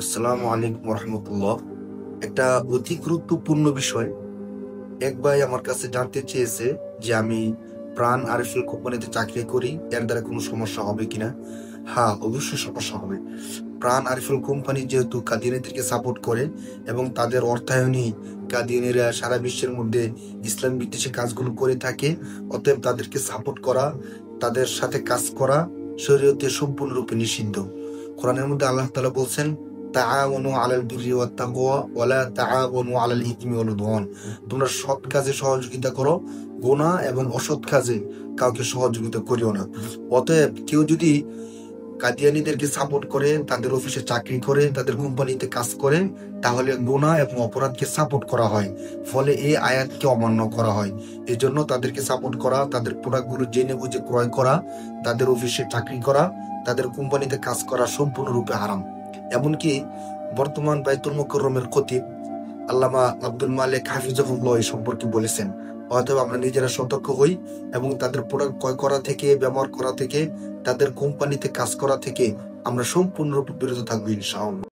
আসসালামু আলাইকুম রহমতুল্লাহ। একটা অতি গুরুত্বপূর্ণ বিষয়। এক ভাই আমার কাছে জানতে চেয়েছে যে আমি প্রাণ আরএফএল কোম্পানিতে চাকরি করি, এর দ্বারা কোনো সমস্যা হবে কিনা। হ্যাঁ, অবশ্যই সমস্যা হবে। প্রাণ আরএফএল কোম্পানি যেহেতু কাদিয়ানীদেরকে সাপোর্ট করে এবং তাদের অর্থায়নে কাদিয়ানীরা সারা বিশ্বের মধ্যে ইসলাম বিদ্বেষী কাজগুলো করে থাকে, অতএব তাদেরকে সাপোর্ট করা, তাদের সাথে কাজ করা শরীয়তে সম্পূর্ণরূপে নিষিদ্ধ। কোরআনের মধ্যে আল্লাহ তাআলা বলছেন, তাআওয়ানু আলাল বিররি ওয়াত তাকওয়া ওয়ালা তাআওয়ানু আলাল ইসমি ওয়াল উদওয়ান। তোমরা সৎ কাজে সহযোগিতা করো, গুনাহ এবং অসৎ কাজে কাউকে সহযোগিতা করিও না। অতএব কেউ যদি কাদিয়ানীদেরকে সাপোর্ট করে, তাদের অফিসে চাকরি করে, তাদের কোম্পানিতে কাজ করে, তাহলে গুনাহ এবং অপরাধকে সাপোর্ট করা হয়। ফলে এই আয়াতকে অমান্য করা হয়। এই জন্য তাদেরকে সাপোর্ট করা, তাদের প্রোডাক্টগুলো জেনে বুঝে ক্রয় করা, তাদের অফিসে চাকরি করা, তাদের কোম্পানিতে কাজ করা সম্পূর্ণরূপে হারাম। এমনকি বর্তমান বাইতুল মুকাররমের খতিব আল্লামা আব্দুল মালিক হাফিজাহুল্লাহ এই সম্পর্কে বলেছেন। অতএব আমরা নিজেরা সতর্ক হই এবং তাদের প্রোডাক্ট ক্রয় করা থেকে, ব্যবহার করা থেকে, তাদের কোম্পানিতে কাজ করা থেকে আমরা সম্পূর্ণরূপে বিরত থাকবো ইনশাআল্লাহ।